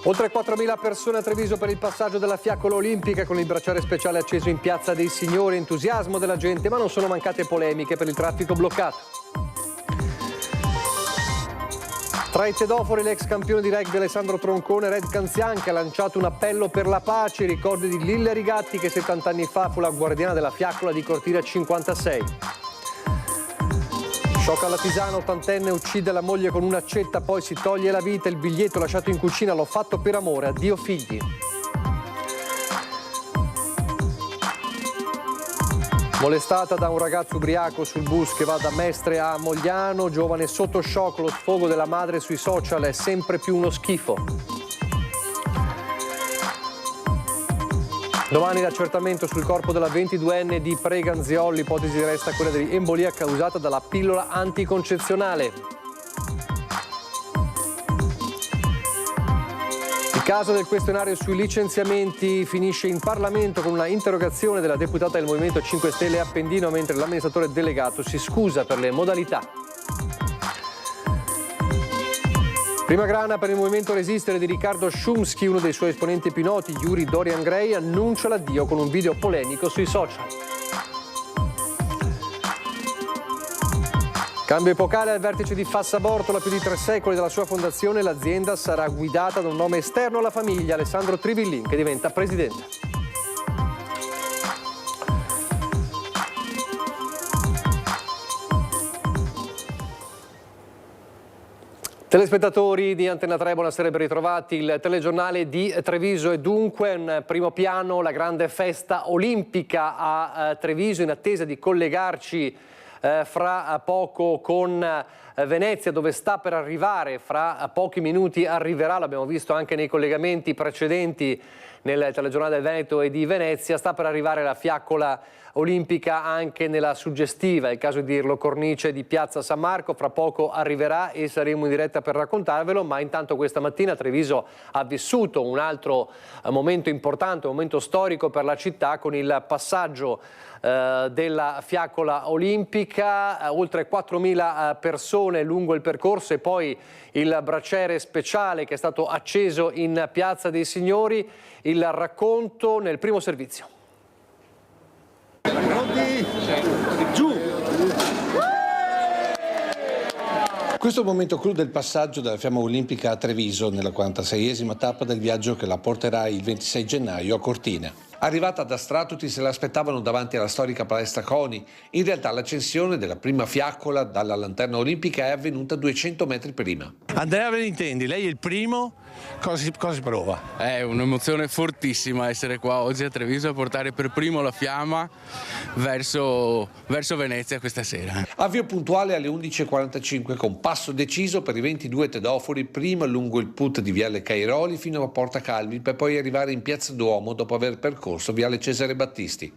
Oltre 4.000 persone a Treviso per il passaggio della fiaccola olimpica con il bracciale speciale acceso in Piazza dei Signori. Entusiasmo della gente, ma non sono mancate polemiche per il traffico bloccato. Tra i tedofori l'ex campione di rugby Alessandro Troncone, Red Canzian, che ha lanciato un appello per la pace, i ricordi di Lilla Rigatti che 70 anni fa fu la guardiana della fiaccola di Cortina 56. Shock alla Tisana, 80enne uccide la moglie con un'accetta, poi si toglie la vita, il biglietto lasciato in cucina, l'ho fatto per amore, addio figli. Molestata da un ragazzo ubriaco sul bus che va da Mestre a Mogliano, giovane sotto shock, lo sfogo della madre sui social è sempre più uno schifo. Domani l'accertamento sul corpo della 22enne di Preganziol, l'ipotesi resta quella di embolia causata dalla pillola anticoncezionale. Il caso del questionario sui licenziamenti finisce in Parlamento con una interrogazione della deputata del Movimento 5 Stelle Appendino, mentre l'amministratore delegato si scusa per le modalità. Prima grana per il movimento Resistere di Riccardo Szumski, uno dei suoi esponenti più noti, Yuri Dorian Gray, annuncia l'addio con un video polemico sui social. Cambio epocale al vertice di Fassaborto, più di 3 secoli dalla sua fondazione, l'azienda sarà guidata da un nome esterno alla famiglia, Alessandro Trivillin, che diventa presidente. Telespettatori di Antena 3, buonasera e ben ritrovati. Il telegiornale di Treviso è dunque in primo piano la grande festa olimpica a Treviso, in attesa di collegarci fra poco con Venezia, dove sta per arrivare, fra pochi minuti arriverà, l'abbiamo visto anche nei collegamenti precedenti nel telegiornale del Veneto e di Venezia, sta per arrivare la fiaccola olimpica anche nella suggestiva, è il caso di dirlo, cornice di Piazza San Marco. Fra poco arriverà e saremo in diretta per raccontarvelo, ma intanto questa mattina Treviso ha vissuto un altro momento importante, un momento storico per la città, con il passaggio della fiaccola olimpica, oltre 4.000 persone lungo il percorso e poi il bracciere speciale che è stato acceso in Piazza dei Signori. Il racconto nel primo servizio. Giù! Questo è il momento clou del passaggio della fiamma olimpica a Treviso, nella 46esima tappa del viaggio che la porterà il 26 gennaio a Cortina. Arrivata da Stratuti se l'aspettavano davanti alla storica palestra CONI. In realtà l'accensione della prima fiaccola dalla lanterna olimpica è avvenuta 200 metri prima. Andrea Benintendi, lei è il primo, cosa si prova? È un'emozione fortissima essere qua oggi a Treviso a portare per primo la fiamma verso Venezia questa sera. Avvio puntuale alle 11.45 con passo deciso per i 22 tedofori, prima lungo il put di Viale Cairoli fino a Porta Calvi per poi arrivare in Piazza Duomo dopo aver percorso Viale Cesare Battisti.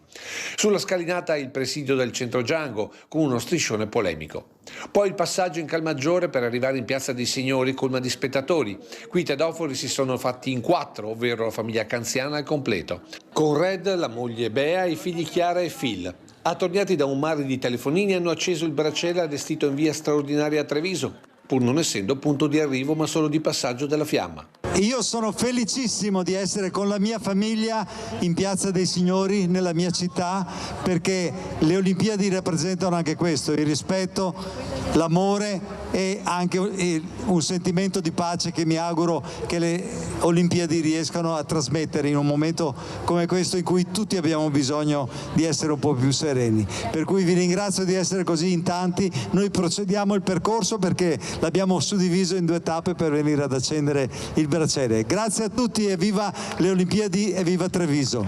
Sulla scalinata il presidio del Centro Giango con uno striscione polemico. Poi il passaggio in Calmaggiore per arrivare in Piazza dei Signori colma di spettatori. Qui i tedofori si sono fatti in 4, ovvero la famiglia Canziana al completo, con Red, la moglie Bea e i figli Chiara e Phil. Attorniati da un mare di telefonini hanno acceso il bracciale allestito in via Straordinaria a Treviso, pur non essendo punto di arrivo ma solo di passaggio della fiamma. Io sono felicissimo di essere con la mia famiglia in Piazza dei Signori, nella mia città, perché le Olimpiadi rappresentano anche questo, il rispetto, l'amore e anche un sentimento di pace che mi auguro che le Olimpiadi riescano a trasmettere in un momento come questo in cui tutti abbiamo bisogno di essere un po' più sereni. Per cui vi ringrazio di essere così in tanti. Noi procediamo il percorso perché l'abbiamo suddiviso in 2 tappe per venire ad accendere il bracciale. Grazie a tutti e viva le Olimpiadi e viva Treviso!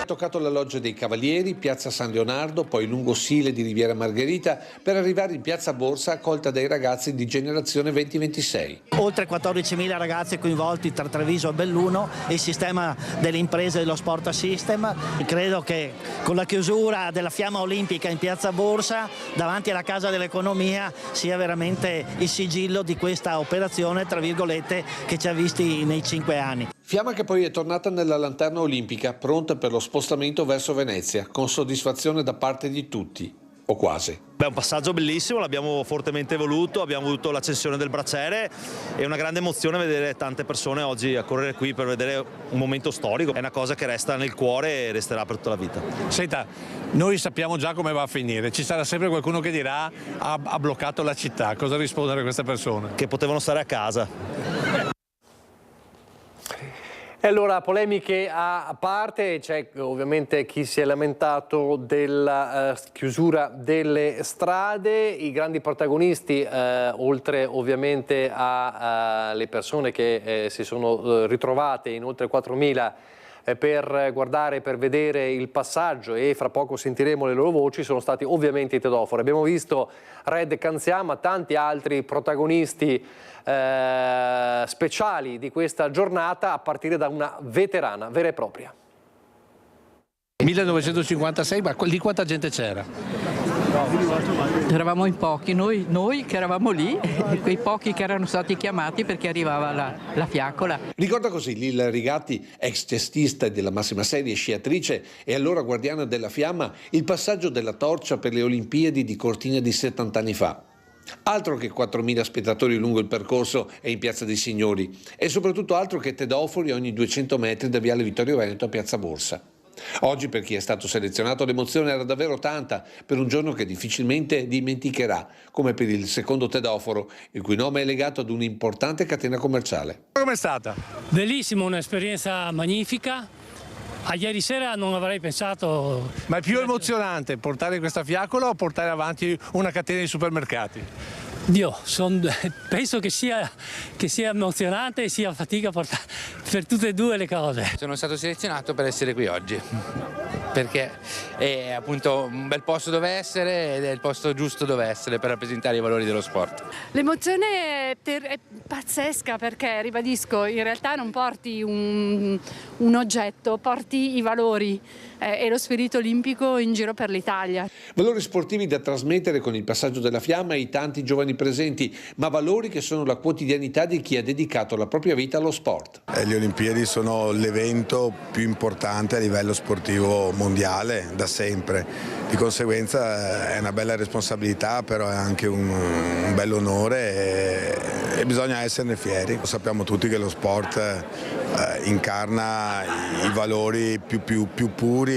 Ha toccato la loggia dei Cavalieri, Piazza San Leonardo, poi lungo Sile di Riviera Margherita per arrivare in Piazza Borsa accolta dai ragazzi di generazione 2026. Oltre 14.000 ragazzi coinvolti tra Treviso e Belluno e il sistema delle imprese dello Sport System. Credo che con la chiusura della fiamma olimpica in Piazza Borsa davanti alla Casa dell'Economia sia veramente il sigillo di questa operazione, tra virgolette, che ci ha visti nei 5 anni. Fiamma che poi è tornata nella lanterna olimpica, pronta per lo spostamento verso Venezia, con soddisfazione da parte di tutti. o quasi. È un passaggio bellissimo, l'abbiamo fortemente voluto, abbiamo avuto l'accensione del braciere e una grande emozione vedere tante persone oggi a correre qui per vedere un momento storico. È una cosa che resta nel cuore e resterà per tutta la vita. Senta, noi sappiamo già come va a finire, ci sarà sempre qualcuno che dirà ha bloccato la città. Cosa rispondere a queste persone? Che potevano stare a casa. E allora, polemiche a parte, c'è ovviamente chi si è lamentato della chiusura delle strade, i grandi protagonisti, oltre ovviamente alle persone che si sono ritrovate in oltre 4.000 per guardare, per vedere il passaggio, e fra poco sentiremo le loro voci, sono stati ovviamente i tedofori. Abbiamo visto Red Canzia, ma tanti altri protagonisti speciali di questa giornata, a partire da una veterana vera e propria. 1956, ma di quanta gente c'era? Eravamo in pochi, noi che eravamo lì, e quei pochi che erano stati chiamati perché arrivava la fiaccola. Ricorda così Lilla Rigatti, ex cestista della massima serie, sciatrice e allora guardiana della fiamma, il passaggio della torcia per le Olimpiadi di Cortina di 70 anni fa. Altro che 4.000 spettatori lungo il percorso e in Piazza dei Signori, e soprattutto altro che tedofori ogni 200 metri da Viale Vittorio Veneto a Piazza Borsa. Oggi, per chi è stato selezionato, l'emozione era davvero tanta per un giorno che difficilmente dimenticherà, come per il secondo tedoforo, il cui nome è legato ad un'importante catena commerciale. Com'è stata? Bellissimo, un'esperienza magnifica. A ieri sera non avrei pensato. Ma è più emozionante portare questa fiaccola o portare avanti una catena di supermercati? Dio, penso che sia emozionante e sia fatica per tutte e due le cose. Sono stato selezionato per essere qui oggi, perché è appunto un bel posto dove essere ed è il posto giusto dove essere per rappresentare i valori dello sport. L'emozione è pazzesca, perché, ribadisco, in realtà non porti un oggetto, porti i valori e lo spirito olimpico in giro per l'Italia. Valori sportivi da trasmettere con il passaggio della fiamma ai tanti giovani presenti, ma valori che sono la quotidianità di chi ha dedicato la propria vita allo sport. Le Olimpiadi sono l'evento più importante a livello sportivo mondiale da sempre, di conseguenza è una bella responsabilità, però è anche un bel onore e bisogna esserne fieri. Sappiamo tutti che lo sport incarna i valori più puri,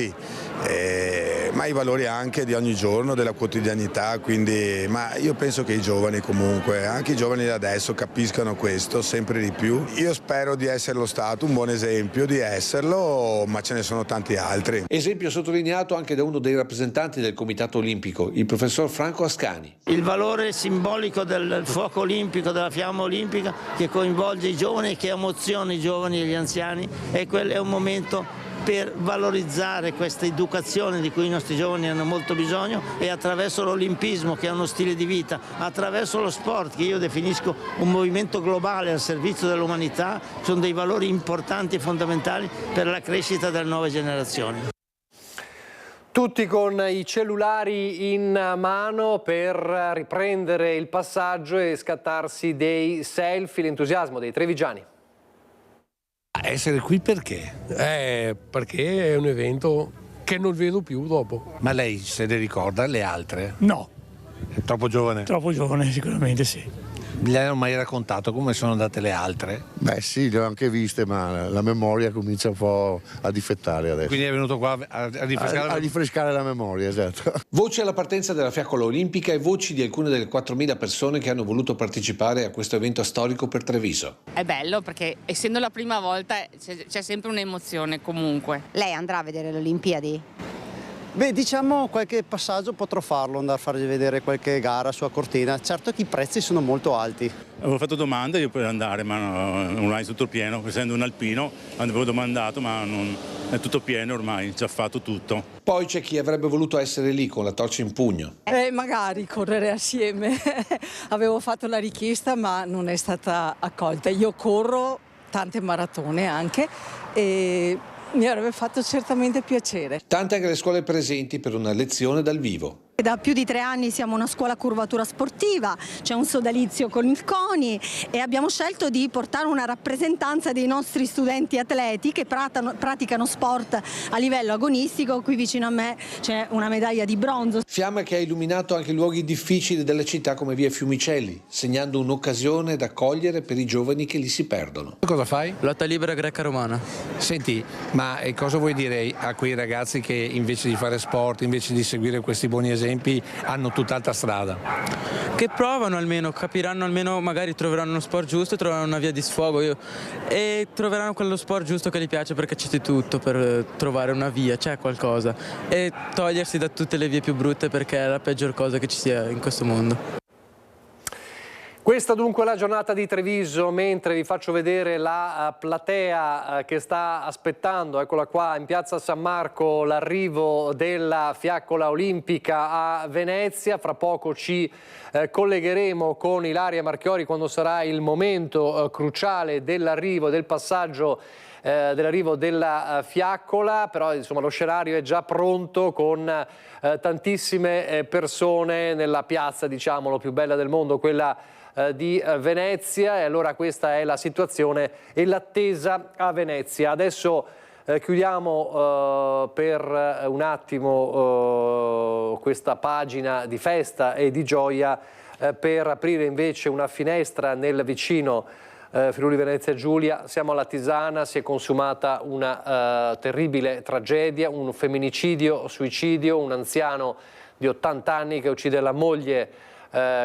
ma i valori anche di ogni giorno, della quotidianità, quindi, ma io penso che i giovani comunque, anche i giovani di adesso, capiscano questo sempre di più. Io spero di esserlo stato, un buon esempio di esserlo, ma ce ne sono tanti altri. Esempio sottolineato anche da uno dei rappresentanti del Comitato Olimpico, il professor Franco Ascani. Il valore simbolico del fuoco olimpico, della fiamma olimpica, che coinvolge i giovani, che emoziona i giovani e gli anziani, e quello è un momento per valorizzare questa educazione di cui i nostri giovani hanno molto bisogno, e attraverso l'olimpismo, che è uno stile di vita, attraverso lo sport, che io definisco un movimento globale al servizio dell'umanità, sono dei valori importanti e fondamentali per la crescita delle nuove generazioni. Tutti con i cellulari in mano per riprendere il passaggio e scattarsi dei selfie, l'entusiasmo dei trevigiani. Essere qui perché? Perché è un evento che non vedo più dopo. Ma lei se ne ricorda le altre? No. È troppo giovane? Troppo giovane, sicuramente sì. Le hanno mai raccontato come sono andate le altre? Beh sì, le ho anche viste, ma la memoria comincia un po' a difettare adesso. Quindi è venuto qua a rinfrescare la memoria, esatto. Voci alla partenza della fiaccola olimpica e voci di alcune delle 4.000 persone che hanno voluto partecipare a questo evento storico per Treviso. È bello perché, essendo la prima volta, c'è sempre un'emozione comunque. Lei andrà a vedere le Olimpiadi? Beh, diciamo qualche passaggio potrò farlo, andare a fargli vedere qualche gara su a Cortina. Certo che i prezzi sono molto alti. Avevo fatto domande io per andare, ma non è tutto pieno, essendo un alpino, avevo domandato, ma non è tutto pieno ormai, già fatto tutto. Poi c'è chi avrebbe voluto essere lì con la torcia in pugno. Magari correre assieme. Avevo fatto la richiesta, ma non è stata accolta. Io corro tante maratone anche e mi avrebbe fatto certamente piacere. Tante anche le scuole presenti per una lezione dal vivo. Da più di 3 anni siamo una scuola curvatura sportiva, c'è un sodalizio con il CONI e abbiamo scelto di portare una rappresentanza dei nostri studenti atleti che praticano sport a livello agonistico. Qui vicino a me c'è una medaglia di bronzo. Fiamma che ha illuminato anche luoghi difficili della città come via Fiumicelli, segnando un'occasione da cogliere per i giovani che li si perdono. Cosa fai? Lotta libera greca-romana. Senti, ma cosa vuoi dire a quei ragazzi che invece di fare sport, invece di seguire questi buoni esempi, hanno tutt'altra strada? Che provano almeno, capiranno almeno, magari troveranno uno sport giusto, troveranno una via di sfogo e troveranno quello sport giusto che gli piace, perché c'è di tutto per trovare una via, c'è qualcosa, e togliersi da tutte le vie più brutte, perché è la peggior cosa che ci sia in questo mondo. Questa dunque è la giornata di Treviso, mentre vi faccio vedere la platea che sta aspettando, eccola qua in piazza San Marco, l'arrivo della fiaccola olimpica a Venezia. Fra poco ci collegheremo con Ilaria Marchiori quando sarà il momento cruciale dell'arrivo, del passaggio dell'arrivo della fiaccola, però insomma lo scenario è già pronto con tantissime persone nella piazza, diciamo, più bella del mondo, quella di Venezia, e allora questa è la situazione e l'attesa a Venezia. Adesso chiudiamo per un attimo questa pagina di festa e di gioia per aprire invece una finestra nel vicino Friuli Venezia Giulia. Siamo alla Tisana, si è consumata una terribile tragedia, un femminicidio, suicidio, un anziano di 80 anni che uccide la moglie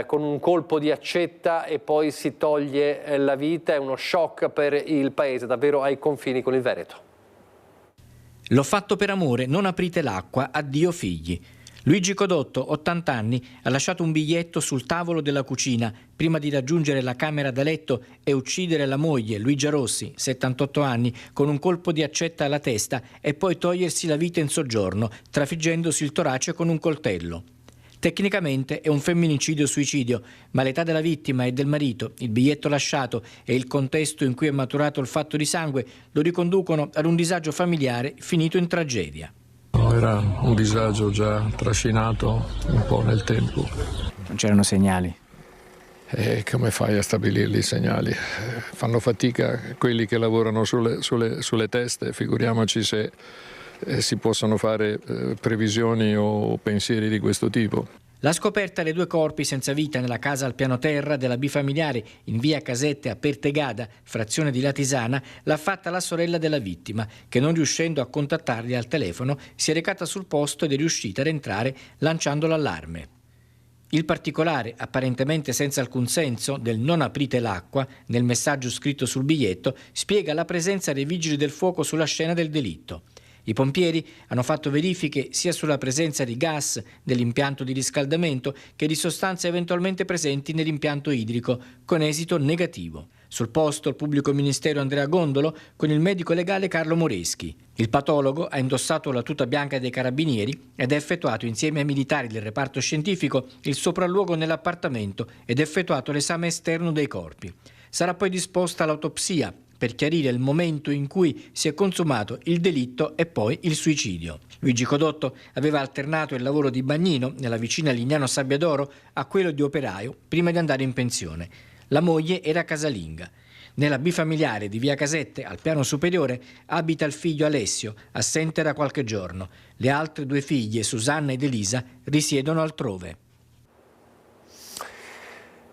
con un colpo di accetta e poi si toglie la vita. È uno shock per il paese, davvero ai confini con il Veneto. L'ho fatto per amore, non aprite l'acqua, addio figli. Luigi Codotto, 80 anni, ha lasciato un biglietto sul tavolo della cucina prima di raggiungere la camera da letto e uccidere la moglie, Luigia Rossi, 78 anni, con un colpo di accetta alla testa e poi togliersi la vita in soggiorno, trafiggendosi il torace con un coltello. Tecnicamente è un femminicidio-suicidio, ma l'età della vittima e del marito, il biglietto lasciato e il contesto in cui è maturato il fatto di sangue lo riconducono ad un disagio familiare finito in tragedia. Era un disagio già trascinato un po' nel tempo. Non c'erano segnali? E come fai a stabilirli i segnali? Fanno fatica quelli che lavorano sulle teste, figuriamoci se si possono fare previsioni o pensieri di questo tipo. La scoperta dei 2 corpi senza vita nella casa al piano terra della bifamiliare in via Casette a Pertegada, frazione di Latisana, l'ha fatta la sorella della vittima, che non riuscendo a contattarli al telefono si è recata sul posto ed è riuscita ad entrare lanciando l'allarme. Il particolare, apparentemente senza alcun senso, del non aprite l'acqua, nel messaggio scritto sul biglietto, spiega la presenza dei vigili del fuoco sulla scena del delitto. I pompieri hanno fatto verifiche sia sulla presenza di gas dell'impianto di riscaldamento che di sostanze eventualmente presenti nell'impianto idrico, con esito negativo. Sul posto il pubblico ministero Andrea Gondolo con il medico legale Carlo Moreschi. Il patologo ha indossato la tuta bianca dei carabinieri ed ha effettuato insieme ai militari del reparto scientifico il sopralluogo nell'appartamento ed effettuato l'esame esterno dei corpi. Sarà poi disposta l'autopsia per chiarire il momento in cui si è consumato il delitto e poi il suicidio. Luigi Codotto aveva alternato il lavoro di bagnino nella vicina Lignano Sabbiadoro a quello di operaio prima di andare in pensione. La moglie era casalinga. Nella bifamiliare di via Casette, al piano superiore, abita il figlio Alessio, assente da qualche giorno. Le altre 2 figlie, Susanna ed Elisa, risiedono altrove.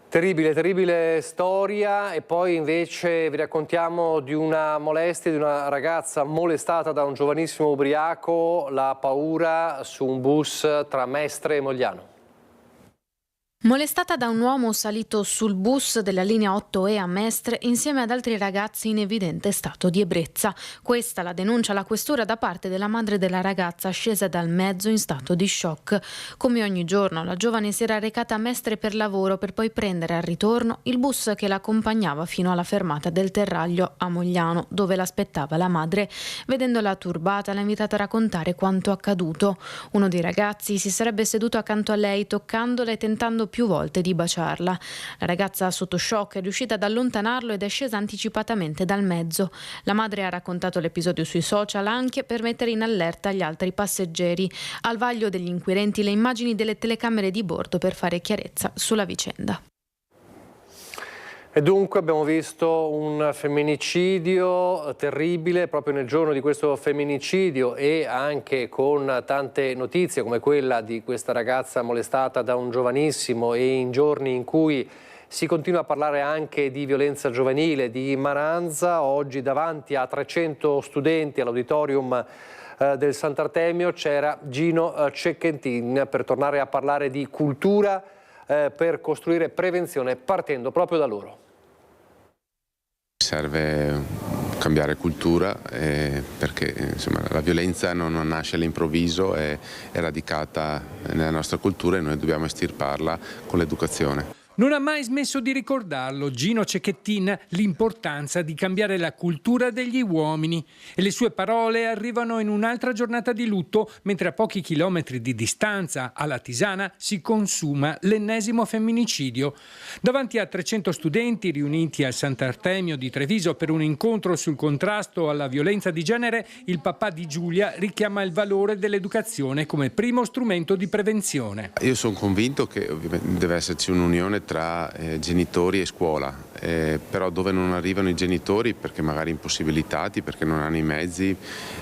Terribile, terribile storia. E poi invece vi raccontiamo di una molestia di una ragazza molestata da un giovanissimo ubriaco, la paura su un bus tra Mestre e Mogliano. Molestata da un uomo salito sul bus della linea 8E a Mestre insieme ad altri ragazzi in evidente stato di ebbrezza. Questa la denuncia alla questura da parte della madre della ragazza scesa dal mezzo in stato di shock. Come ogni giorno la giovane si era recata a Mestre per lavoro per poi prendere al ritorno il bus che l'accompagnava fino alla fermata del Terraglio a Mogliano, dove l'aspettava la madre. Vedendola turbata l'ha invitata a raccontare quanto accaduto. Uno dei ragazzi si sarebbe seduto accanto a lei toccandole e tentando più più volte di baciarla. La ragazza sotto shock è riuscita ad allontanarlo ed è scesa anticipatamente dal mezzo. La madre ha raccontato l'episodio sui social anche per mettere in allerta gli altri passeggeri. Al vaglio degli inquirenti le immagini delle telecamere di bordo per fare chiarezza sulla vicenda. E dunque abbiamo visto un femminicidio terribile proprio nel giorno di questo femminicidio, e anche con tante notizie come quella di questa ragazza molestata da un giovanissimo, e in giorni in cui si continua a parlare anche di violenza giovanile, di Maranza. Oggi davanti a 300 studenti all'auditorium del Sant'Artemio c'era Gino Cecchettin per tornare a parlare di cultura, per costruire prevenzione partendo proprio da loro. Serve cambiare cultura perché insomma, la violenza non nasce all'improvviso, è radicata nella nostra cultura e noi dobbiamo estirparla con l'educazione. Non ha mai smesso di ricordarlo, Gino Cecchettin, l'importanza di cambiare la cultura degli uomini. E le sue parole arrivano in un'altra giornata di lutto, mentre a pochi chilometri di distanza, alla Tisana, si consuma l'ennesimo femminicidio. Davanti a 300 studenti riuniti al Sant'Artemio di Treviso per un incontro sul contrasto alla violenza di genere, il papà di Giulia richiama il valore dell'educazione come primo strumento di prevenzione. Io sono convinto che ovviamente deve esserci un'unione tra genitori e scuola, però dove non arrivano i genitori perché magari impossibilitati, perché non hanno i mezzi,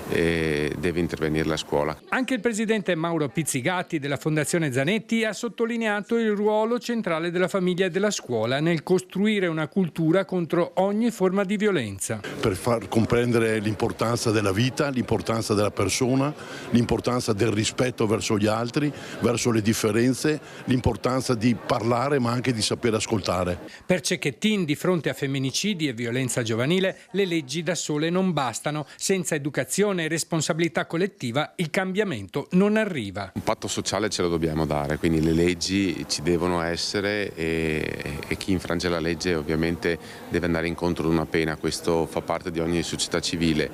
deve intervenire la scuola. Anche il presidente Mauro Pizzigatti della Fondazione Zanetti ha sottolineato il ruolo centrale della famiglia e della scuola nel costruire una cultura contro ogni forma di violenza. Per far comprendere l'importanza della vita, l'importanza della persona, l'importanza del rispetto verso gli altri, verso le differenze, l'importanza di parlare ma anche di sapere ascoltare. Per Cecchettin, di fronte a femminicidi e violenza giovanile, le leggi da sole non bastano. Senza educazione e responsabilità collettiva il cambiamento non arriva. Un patto sociale ce lo dobbiamo dare, quindi le leggi ci devono essere e chi infrange la legge ovviamente deve andare incontro ad una pena. Questo fa parte di ogni società civile,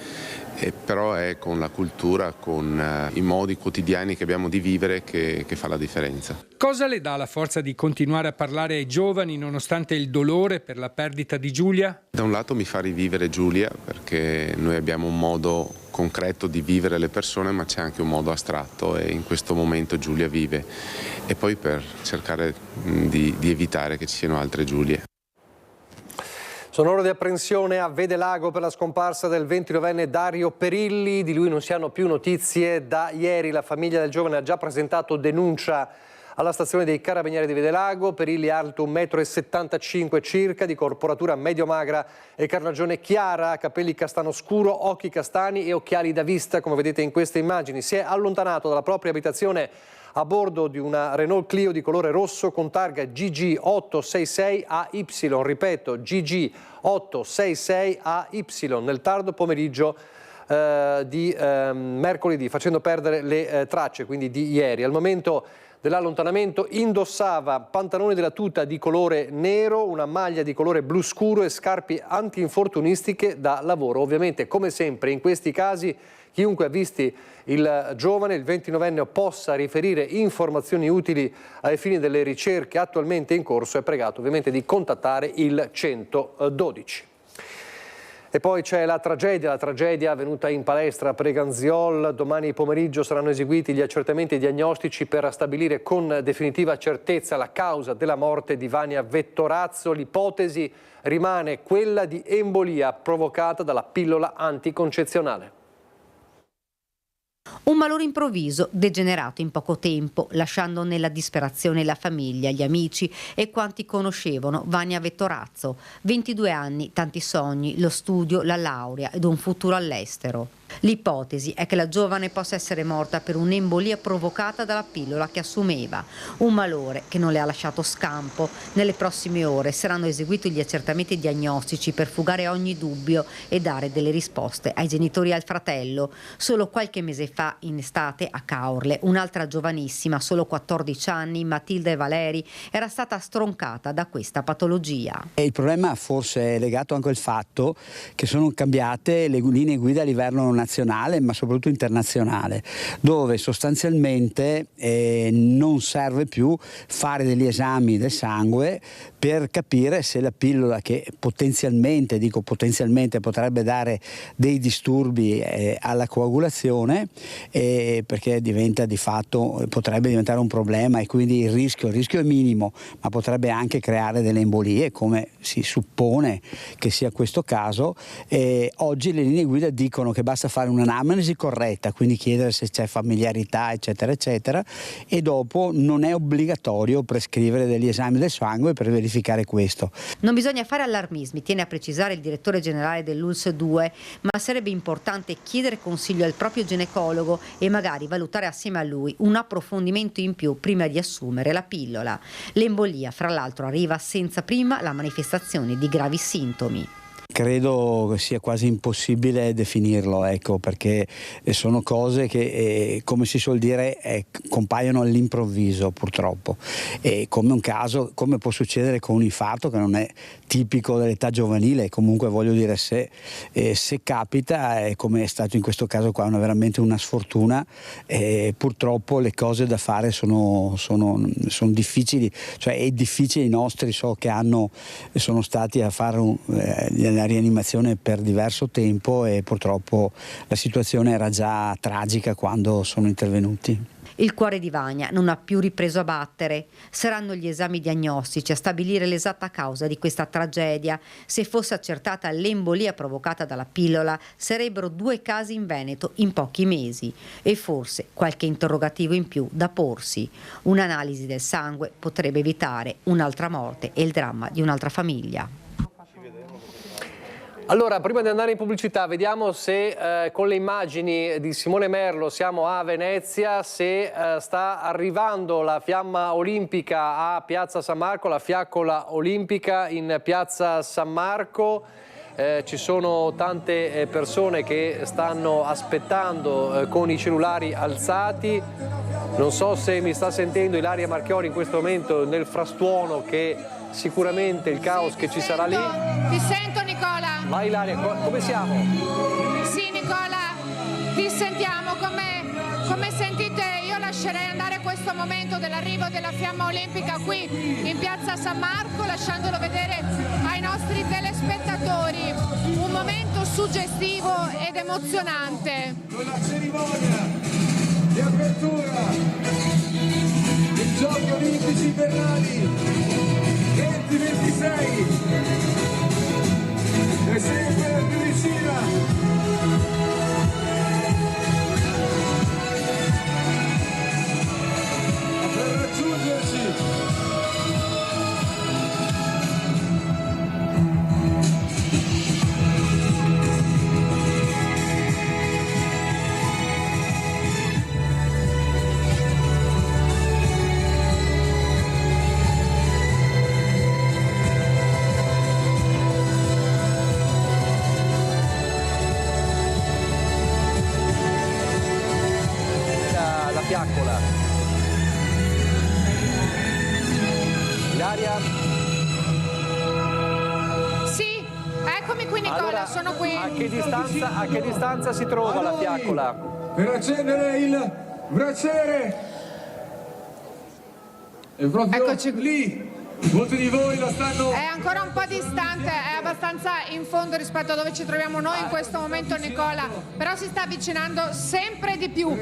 però è con la cultura, con i modi quotidiani che abbiamo di vivere che fa la differenza. Cosa le dà la forza di continuare a parlare ai giovani nonostante il dolore per la perdita di Giulia? Da un lato mi fa rivivere Giulia, perché noi abbiamo un modo concreto di vivere le persone, ma c'è anche un modo astratto e in questo momento Giulia vive, e poi per cercare di evitare che ci siano altre Giulie. Sono ore di apprensione a Vedelago per la scomparsa del 29enne Dario Perilli. Di lui non si hanno più notizie da ieri. La famiglia del giovane ha già presentato denuncia alla stazione dei Carabinieri di Vedelago. Perilli alto 1,75 m circa, di corporatura medio-magra e carnagione chiara, capelli castano scuro, occhi castani e occhiali da vista, come vedete in queste immagini. Si è allontanato dalla propria abitazione a bordo di una Renault Clio di colore rosso con targa GG866AY, ripeto GG866AY, nel tardo pomeriggio di mercoledì, facendo perdere le tracce quindi di ieri. Al momento dell'allontanamento indossava pantaloni della tuta di colore nero, una maglia di colore blu scuro e scarpe antinfortunistiche da lavoro. Ovviamente, come sempre in questi casi, chiunque ha visti il giovane, il 29enne, possa riferire informazioni utili ai fini delle ricerche attualmente in corso, è pregato ovviamente di contattare il 112. E poi c'è la tragedia avvenuta in palestra a Preganziol. Domani pomeriggio saranno eseguiti gli accertamenti diagnostici per stabilire con definitiva certezza la causa della morte di Vania Vettorazzo. L'ipotesi rimane quella di embolia provocata dalla pillola anticoncezionale. Un malore improvviso, degenerato in poco tempo, lasciando nella disperazione la famiglia, gli amici e quanti conoscevano Vania Vettorazzo. 22 anni, tanti sogni, lo studio, la laurea ed un futuro all'estero. L'ipotesi è che la giovane possa essere morta per un'embolia provocata dalla pillola che assumeva, un malore che non le ha lasciato scampo. Nelle prossime ore saranno eseguiti gli accertamenti diagnostici per fugare ogni dubbio e dare delle risposte ai genitori e al fratello. Solo qualche mese fa, in estate, a Caorle, un'altra giovanissima, solo 14 anni, Matilde Valeri, era stata stroncata da questa patologia. Il problema forse è legato anche al fatto che sono cambiate le linee guida a livello nazionale ma soprattutto internazionale, dove sostanzialmente non serve più fare degli esami del sangue per capire se la pillola, che potenzialmente potrebbe dare dei disturbi alla coagulazione, perché diventa di fatto, potrebbe diventare un problema, e quindi il rischio è minimo, ma potrebbe anche creare delle embolie, come si suppone che sia questo caso. Oggi le linee guida dicono che basta fare un'anamnesi corretta, quindi chiedere se c'è familiarità eccetera eccetera, e dopo non è obbligatorio prescrivere degli esami del sangue per verificare questo. Non bisogna fare allarmismi, tiene a precisare il direttore generale dell'ULSS 2, ma sarebbe importante chiedere consiglio al proprio ginecologo e magari valutare assieme a lui un approfondimento in più prima di assumere la pillola. L'embolia, fra l'altro, arriva senza prima la manifestazione di gravi sintomi. Credo sia quasi impossibile definirlo, ecco, perché sono cose che, come si suol dire, compaiono all'improvviso purtroppo, e come un caso, come può succedere con un infarto che non è tipico dell'età giovanile, comunque voglio dire, se capita, come è stato in questo caso qua, veramente una sfortuna, purtroppo le cose da fare sono difficili, cioè è difficile. I nostri so che sono stati a fare la rianimazione per diverso tempo, e purtroppo la situazione era già tragica quando sono intervenuti. Il cuore di Vania non ha più ripreso a battere. Saranno gli esami diagnostici a stabilire l'esatta causa di questa tragedia. Se fosse accertata l'embolia provocata dalla pillola, sarebbero 2 casi in Veneto in pochi mesi, e forse qualche interrogativo in più da porsi. Un'analisi del sangue potrebbe evitare un'altra morte e il dramma di un'altra famiglia. Allora, prima di andare in pubblicità, vediamo se con le immagini di Simone Merlo siamo a Venezia, se sta arrivando la fiamma olimpica a Piazza San Marco, la fiaccola olimpica in Piazza San Marco. Ci sono tante persone che stanno aspettando con i cellulari alzati. Non so se mi sta sentendo Ilaria Marchiori in questo momento nel frastuono, che sicuramente il caos che ci sarà lì. Ti sento, Nicola. Vai Ilaria, come siamo? Sì, Nicola, ti sentiamo. Come sentite, io lascerei andare questo momento dell'arrivo della fiamma olimpica qui in Piazza San Marco, lasciandolo vedere ai nostri telespettatori. Un momento suggestivo ed emozionante. Con la cerimonia di apertura dei Giochi Olimpici Invernali 2026 e sempre più vicina. Per raggiungerci fiaccola. Ilaria? Sì, eccomi qui Nicola, allora, sono qui. A che distanza si trova la fiaccola? Per accendere il braciere. E proprio eccoci lì. Molti di voi la stanno... È ancora un po' distante, è abbastanza in fondo rispetto a dove ci troviamo noi in questo momento, Nicola, però si sta avvicinando sempre di più.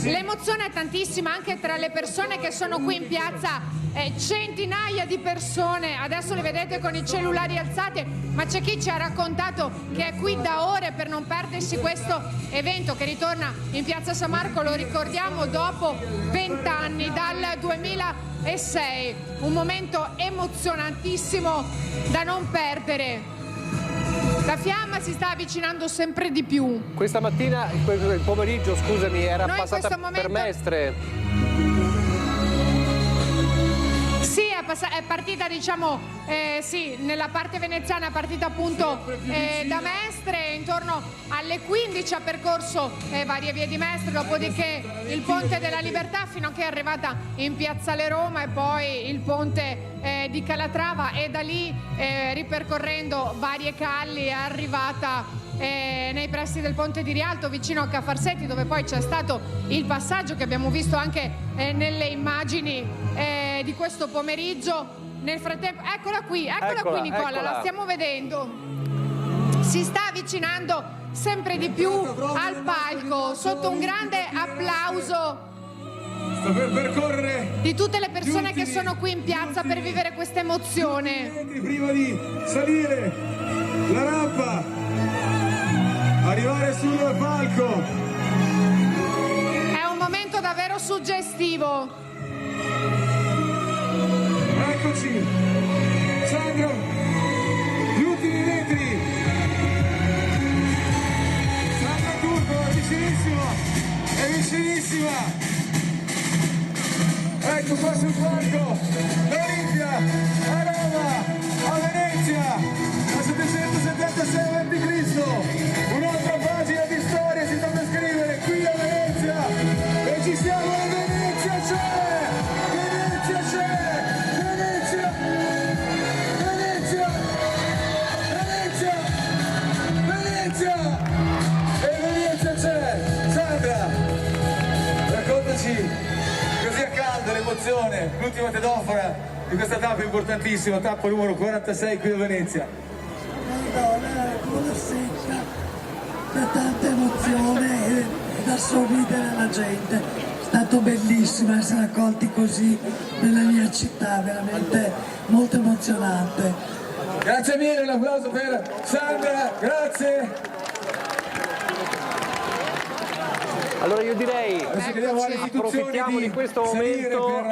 L'emozione è tantissima anche tra le persone che sono qui in piazza, centinaia di persone, adesso le vedete con i cellulari alzati, ma c'è chi ci ha raccontato che è qui da ore per non perdersi questo evento che ritorna in Piazza San Marco, lo ricordiamo, dopo 20 anni, dal 2006, un momento emozionantissimo da non perdere. La fiamma si sta avvicinando sempre di più. Questa mattina, il pomeriggio, scusami, era Noi passata per Mestre. Sì, è partita, diciamo, sì, nella parte veneziana è partita appunto da Mestre, intorno alle 15 ha percorso varie vie di Mestre, dopodiché il Ponte della Libertà fino a che è arrivata in Piazzale Roma e poi il Ponte di Calatrava, e da lì ripercorrendo varie calli è arrivata nei pressi del Ponte di Rialto, vicino a Cafarsetti, dove poi c'è stato il passaggio che abbiamo visto anche nelle immagini di questo pomeriggio. Nel frattempo, eccola qui Nicola, eccola. la stiamo vedendo. Si sta avvicinando sempre di più al palco sotto un grande applauso di tutte le persone che sono qui in piazza per vivere questa emozione. Prima di salire la rampa, arrivare sul palco. È un momento davvero suggestivo. Eccoci, Sandro, gli ultimi metri. Sandro Turco, è vicinissima. Ecco qua sul palco, l'Olimpia, a Roma, a Venezia, a 776 a.C. Un'altra pagina di storia si sta per scrivere qui a Venezia. E ci siamo a Venezia, c'è! Venezia c'è! Venezia! Venezia! Venezia! Venezia! E Venezia c'è! Sandra, raccontaci così a caldo l'emozione, l'ultima tedofora di questa tappa importantissima, tappa numero 46 qui a Venezia. Una secca, da tanta emozione e da sorridere alla gente. È stato bellissimo essere accolti così nella mia città, veramente molto emozionante. Grazie mille, un applauso per Sandra, grazie. Allora io direi approfittiamo di questo momento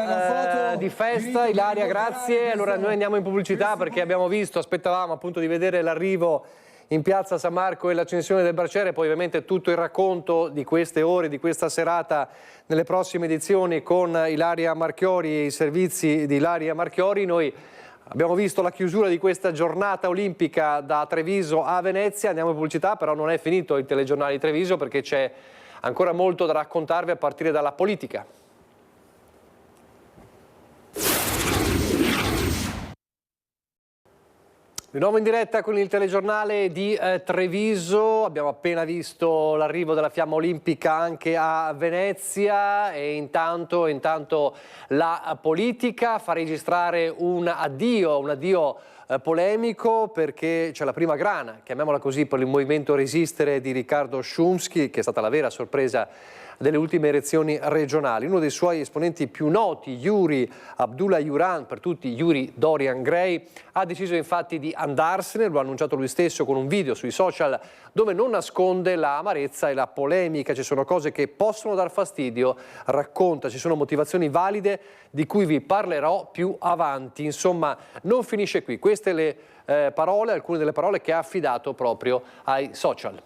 di festa. Ilaria, grazie. Allora noi andiamo in pubblicità perché abbiamo visto, aspettavamo appunto di vedere l'arrivo in piazza San Marco e l'accensione del braciere, poi ovviamente tutto il racconto di queste ore, di questa serata nelle prossime edizioni con Ilaria Marchiori e i servizi di Ilaria Marchiori. Noi abbiamo visto la chiusura di questa giornata olimpica da Treviso a Venezia, andiamo in pubblicità, però non è finito il telegiornale di Treviso perché c'è ancora molto da raccontarvi a partire dalla politica. Di nuovo in diretta con il telegiornale di Treviso, abbiamo appena visto l'arrivo della fiamma olimpica anche a Venezia e intanto la politica fa registrare un addio polemico perché c'è la prima grana, chiamiamola così, per il movimento Resistere di Riccardo Szumski, che è stata la vera sorpresa delle ultime elezioni regionali. Uno dei suoi esponenti più noti, Yuri Abdullah Yuran, per tutti Yuri Dorian Gray, ha deciso infatti di andarsene, lo ha annunciato lui stesso con un video sui social dove non nasconde la amarezza e la polemica, ci sono cose che possono dar fastidio, racconta, ci sono motivazioni valide di cui vi parlerò più avanti. Insomma, non finisce qui, queste le parole, alcune delle parole che ha affidato proprio ai social.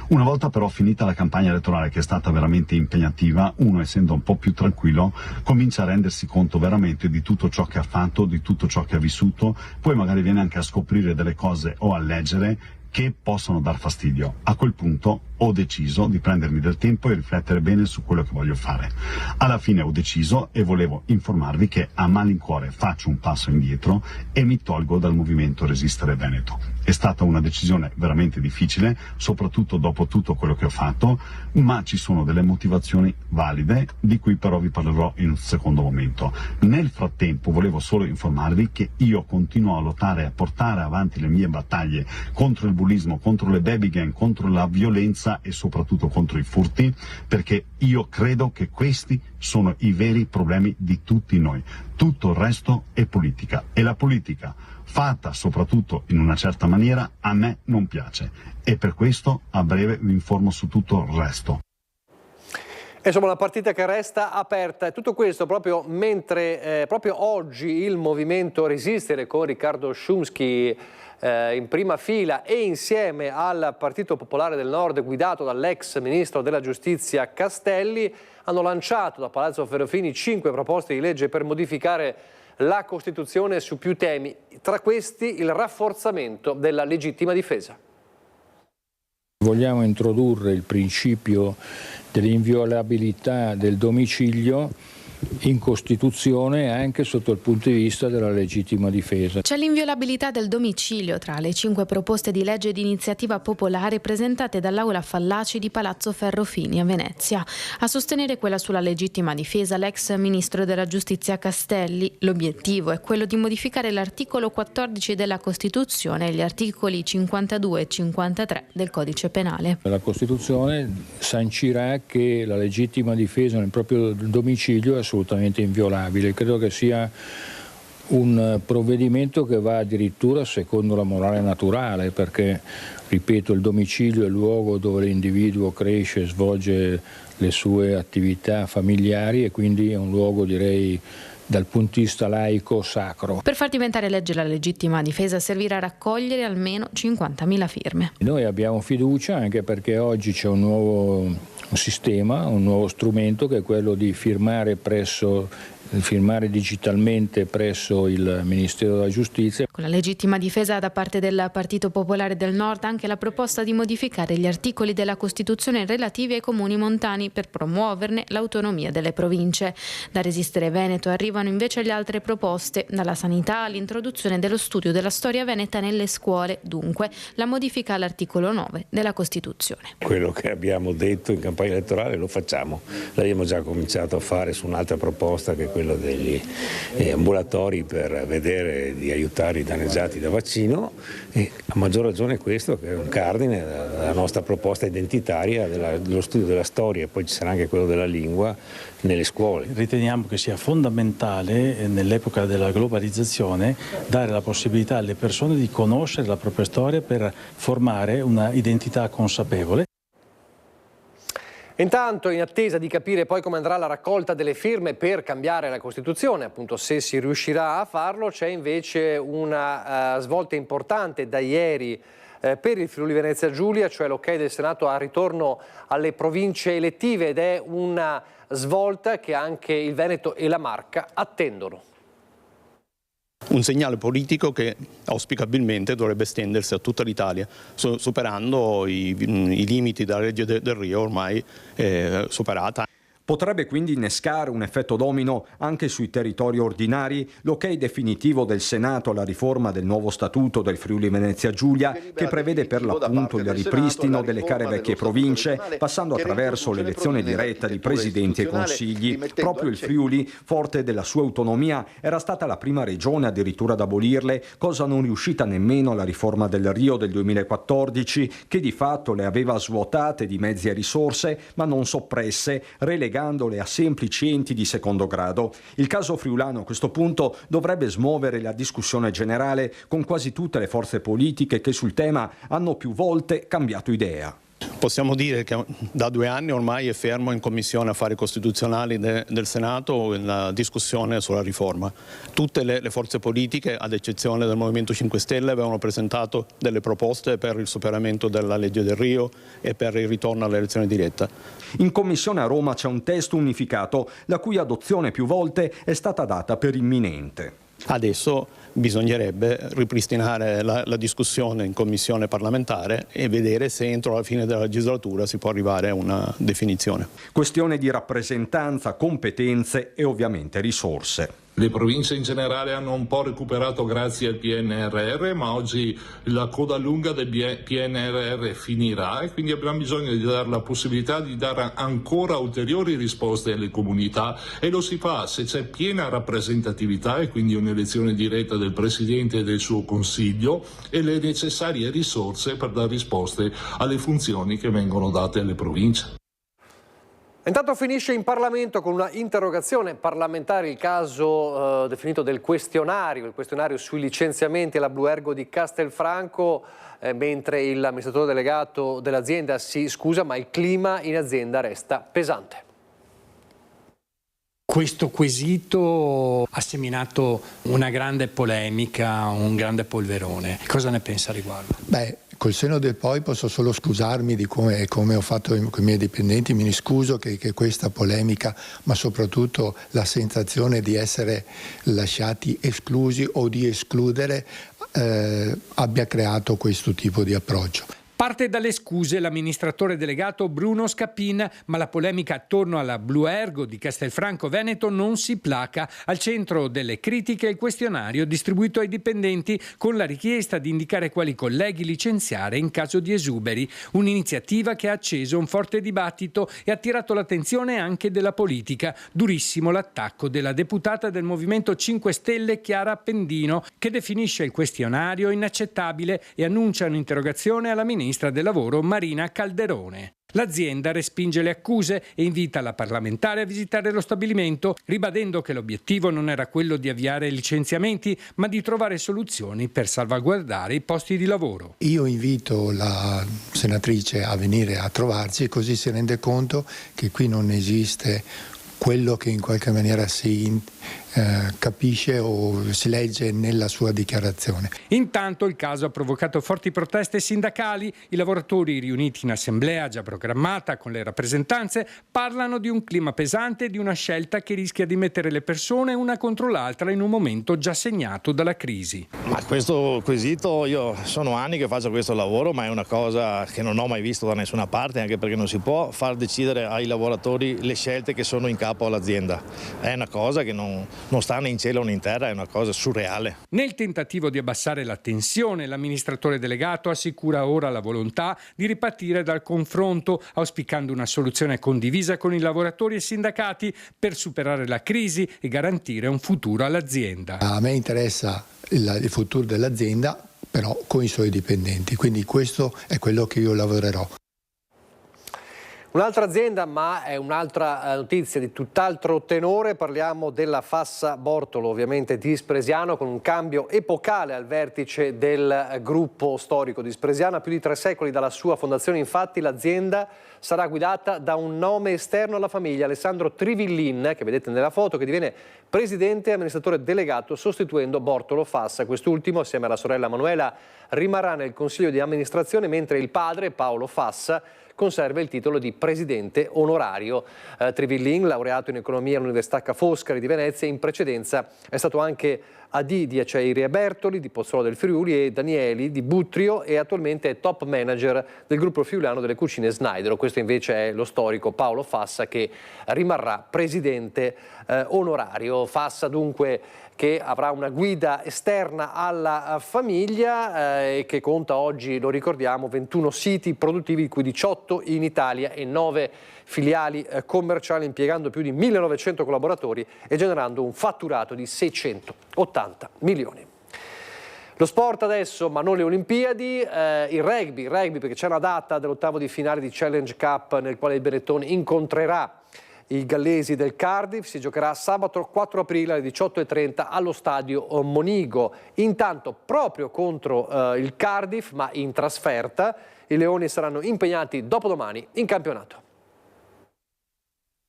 Una volta però finita la campagna elettorale, che è stata veramente impegnativa, uno, essendo un po' più tranquillo, comincia a rendersi conto veramente di tutto ciò che ha fatto, di tutto ciò che ha vissuto, poi magari viene anche a scoprire delle cose o a leggere che possono dar fastidio. A quel punto ho deciso di prendermi del tempo e riflettere bene su quello che voglio fare. Alla fine ho deciso e volevo informarvi che a malincuore faccio un passo indietro e mi tolgo dal movimento Resistere Veneto. È stata una decisione veramente difficile, soprattutto dopo tutto quello che ho fatto, ma ci sono delle motivazioni valide di cui però vi parlerò in un secondo momento. Nel frattempo volevo solo informarvi che io continuo a lottare e a portare avanti le mie battaglie contro il bullismo, contro le baby gang, contro la violenza e soprattutto contro i furti, perché io credo che questi sono i veri problemi di tutti noi. Tutto il resto è politica e la politica fatta soprattutto in una certa maniera a me non piace e per questo a breve vi informo su tutto il resto. Insomma, una partita che resta aperta e tutto questo proprio mentre proprio oggi il movimento Resistere con Riccardo Szumski in prima fila e insieme al Partito Popolare del Nord guidato dall'ex ministro della Giustizia Castelli hanno lanciato da Palazzo Ferrofini 5 proposte di legge per modificare la Costituzione su più temi, tra questi il rafforzamento della legittima difesa. Vogliamo introdurre il principio dell'inviolabilità del domicilio in Costituzione anche sotto il punto di vista della legittima difesa. C'è l'inviolabilità del domicilio tra le 5 proposte di legge di iniziativa popolare presentate dall'Aula Fallaci di Palazzo Ferrofini a Venezia. A sostenere quella sulla legittima difesa l'ex ministro della Giustizia Castelli. L'obiettivo è quello di modificare l'articolo 14 della Costituzione e gli articoli 52 e 53 del Codice Penale. La Costituzione sancirà che la legittima difesa nel proprio domicilio è assolutamente inviolabile. Credo che sia un provvedimento che va addirittura secondo la morale naturale, perché, ripeto, il domicilio è il luogo dove l'individuo cresce e svolge le sue attività familiari e quindi è un luogo, direi, dal punto di vista laico sacro. Per far diventare legge la legittima difesa servirà a raccogliere almeno 50.000 firme. Noi abbiamo fiducia anche perché oggi c'è un nuovo sistema, un nuovo strumento che è quello di firmare digitalmente presso il Ministero della Giustizia. Con la legittima difesa da parte del Partito Popolare del Nord anche la proposta di modificare gli articoli della Costituzione relativi ai comuni montani per promuoverne l'autonomia delle province. Da Resistere Veneto arrivano invece le altre proposte, dalla sanità all'introduzione dello studio della storia veneta nelle scuole, dunque la modifica all'articolo 9 della Costituzione. Quello che abbiamo detto in campagna elettorale lo facciamo, l'abbiamo già cominciato a fare su un'altra proposta che è quello degli ambulatori per vedere di aiutare i danneggiati da vaccino, e a maggior ragione questo che è un cardine della nostra proposta identitaria dello studio della storia, e poi ci sarà anche quello della lingua nelle scuole. Riteniamo che sia fondamentale nell'epoca della globalizzazione dare la possibilità alle persone di conoscere la propria storia per formare una identità consapevole. Intanto, in attesa di capire poi come andrà la raccolta delle firme per cambiare la Costituzione, appunto se si riuscirà a farlo, c'è invece una svolta importante da ieri per il Friuli Venezia Giulia, cioè l'ok del Senato al ritorno alle province elettive, ed è una svolta che anche il Veneto e la Marca attendono. Un segnale politico che auspicabilmente dovrebbe estendersi a tutta l'Italia, superando i limiti della legge del Rio ormai superata. Potrebbe quindi innescare un effetto domino anche sui territori ordinari l'ok definitivo del Senato alla riforma del nuovo statuto del Friuli Venezia Giulia, che prevede per l'appunto il ripristino delle care vecchie province, passando attraverso l'elezione diretta di presidenti e consigli. Proprio il Friuli, forte della sua autonomia, era stata la prima regione addirittura ad abolirle, cosa non riuscita nemmeno alla riforma del Rio del 2014, che di fatto le aveva svuotate di mezzi e risorse, ma non soppresse, relegandole a semplici enti di secondo grado. Il caso friulano a questo punto dovrebbe smuovere la discussione generale con quasi tutte le forze politiche che sul tema hanno più volte cambiato idea. Possiamo dire che da 2 anni ormai è fermo in Commissione Affari Costituzionali del Senato la discussione sulla riforma. Tutte le forze politiche, ad eccezione del Movimento 5 Stelle, avevano presentato delle proposte per il superamento della legge del Rio e per il ritorno all'elezione diretta. In Commissione a Roma c'è un testo unificato, la cui adozione più volte è stata data per imminente. Adesso bisognerebbe ripristinare la discussione in commissione parlamentare e vedere se entro la fine della legislatura si può arrivare a una definizione. Questione di rappresentanza, competenze e ovviamente risorse. Le province in generale hanno un po' recuperato grazie al PNRR, ma oggi la coda lunga del PNRR finirà e quindi abbiamo bisogno di dare la possibilità di dare ancora ulteriori risposte alle comunità, e lo si fa se c'è piena rappresentatività e quindi un'elezione diretta del Presidente e del suo Consiglio e le necessarie risorse per dare risposte alle funzioni che vengono date alle province. Intanto finisce in Parlamento con una interrogazione parlamentare il caso definito del questionario, il questionario sui licenziamenti alla Blue Ergo di Castelfranco, mentre l'amministratore delegato dell'azienda si scusa, ma il clima in azienda resta pesante. Questo quesito ha seminato una grande polemica, un grande polverone. Cosa ne pensa a riguardo? Col senno del poi posso solo scusarmi di come ho fatto con i miei dipendenti, mi scuso che questa polemica, ma soprattutto la sensazione di essere lasciati esclusi o di escludere abbia creato questo tipo di approccio. Parte dalle scuse l'amministratore delegato Bruno Scappin, ma la polemica attorno alla Blue Ergo di Castelfranco Veneto non si placa. Al centro delle critiche il questionario distribuito ai dipendenti con la richiesta di indicare quali colleghi licenziare in caso di esuberi. Un'iniziativa che ha acceso un forte dibattito e ha attirato l'attenzione anche della politica. Durissimo l'attacco della deputata del Movimento 5 Stelle Chiara Appendino, che definisce il questionario inaccettabile e annuncia un'interrogazione alla ministra del lavoro Marina Calderone. L'azienda respinge le accuse e invita la parlamentare a visitare lo stabilimento, ribadendo che l'obiettivo non era quello di avviare licenziamenti, ma di trovare soluzioni per salvaguardare i posti di lavoro. Io invito la senatrice a venire a trovarci, così si rende conto che qui non esiste quello che in qualche maniera si capisce o si legge nella sua dichiarazione. Intanto il caso ha provocato forti proteste sindacali. I lavoratori riuniti in assemblea già programmata con le rappresentanze parlano di un clima pesante e di una scelta che rischia di mettere le persone una contro l'altra in un momento già segnato dalla crisi. Ma questo quesito, io sono anni che faccio questo lavoro, ma è una cosa che non ho mai visto da nessuna parte, anche perché non si può far decidere ai lavoratori le scelte che sono in capo all'azienda. È una cosa che non sta né in cielo né in terra, è una cosa surreale. Nel tentativo di abbassare la tensione, l'amministratore delegato assicura ora la volontà di ripartire dal confronto, auspicando una soluzione condivisa con i lavoratori e sindacati per superare la crisi e garantire un futuro all'azienda. A me interessa il futuro dell'azienda, però con i suoi dipendenti, quindi questo è quello che io lavorerò. Un'altra azienda, ma è un'altra notizia di tutt'altro tenore. Parliamo della Fassa Bortolo, ovviamente di Spresiano, con un cambio epocale al vertice del gruppo storico di Spresiano. A più di 3 secoli dalla sua fondazione, infatti, l'azienda sarà guidata da un nome esterno alla famiglia, Alessandro Trivillin, che vedete nella foto, che diviene presidente e amministratore delegato, sostituendo Bortolo Fassa. Quest'ultimo, assieme alla sorella Manuela, rimarrà nel consiglio di amministrazione, mentre il padre, Paolo Fassa, conserva il titolo di presidente onorario. Trivillin, laureato in economia all'Università Ca' Foscari di Venezia, in precedenza è stato anche AD di Acciaierie Bertoli, di Pozzuolo del Friuli e Danieli di Buttrio, e attualmente è top manager del gruppo friulano delle cucine Snaidero. Questo invece è lo storico Paolo Fassa, che rimarrà presidente onorario. Fassa dunque che avrà una guida esterna alla famiglia e che conta oggi, lo ricordiamo, 21 siti produttivi, di cui 18 in Italia e 9 filiali commerciali, impiegando più di 1900 collaboratori e generando un fatturato di 680 milioni. Lo sport adesso, ma non le Olimpiadi, il rugby, perché c'è una data dell'ottavo di finale di Challenge Cup nel quale il Benetton incontrerà i gallesi del Cardiff. Si giocherà sabato 4 aprile alle 18:30 allo stadio Monigo. Intanto, proprio contro il Cardiff, ma in trasferta, i Leoni saranno impegnati dopodomani in campionato.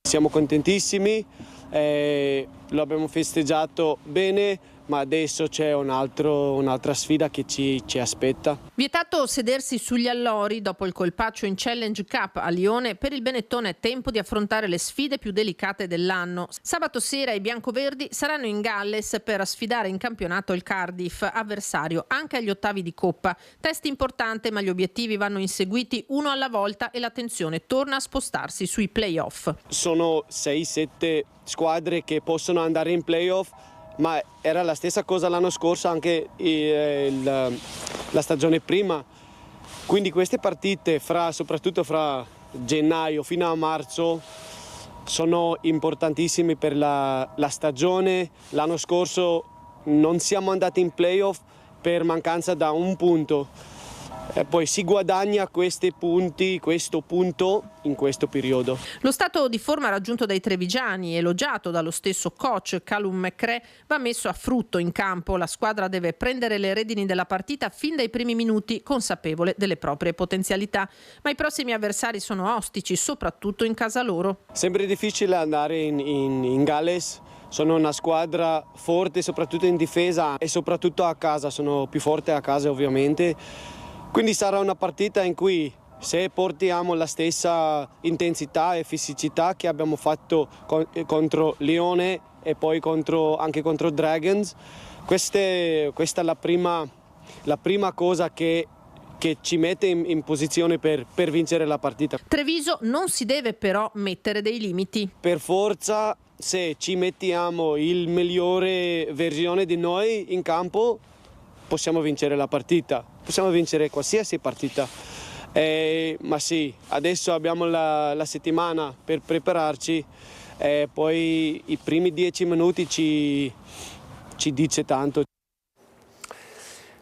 Siamo contentissimi, lo abbiamo festeggiato bene, ma adesso c'è un'altra sfida che ci aspetta. Vietato sedersi sugli allori dopo il colpaccio in Challenge Cup a Lione, per il Benetton è tempo di affrontare le sfide più delicate dell'anno. Sabato sera i biancoverdi saranno in Galles per sfidare in campionato il Cardiff, avversario anche agli ottavi di Coppa. Test importante, ma gli obiettivi vanno inseguiti uno alla volta e l'attenzione torna a spostarsi sui play-off. Sono 6-7 squadre che possono andare in play-off, ma era la stessa cosa l'anno scorso, anche la stagione prima. Quindi queste partite, soprattutto fra gennaio fino a marzo, sono importantissime per la stagione. L'anno scorso non siamo andati in playoff per mancanza da un punto. Poi si guadagna questo punto in questo periodo. Lo stato di forma raggiunto dai trevigiani, elogiato dallo stesso coach Callum McRae, va messo a frutto in campo. La squadra deve prendere le redini della partita fin dai primi minuti, consapevole delle proprie potenzialità. Ma i prossimi avversari sono ostici, soprattutto in casa loro. Sempre difficile andare in Galles. Sono una squadra forte, soprattutto in difesa e soprattutto a casa. Sono più forte a casa, ovviamente. Quindi sarà una partita in cui, se portiamo la stessa intensità e fisicità che abbiamo fatto contro Lione e poi anche contro Dragons, questa è la prima cosa che che ci mette in posizione per vincere la partita. Treviso non si deve però mettere dei limiti. Per forza, se ci mettiamo il migliore versione di noi in campo, possiamo vincere la partita, possiamo vincere qualsiasi partita. Ma sì, adesso abbiamo la settimana per prepararci, poi i primi 10 minuti ci dice tanto.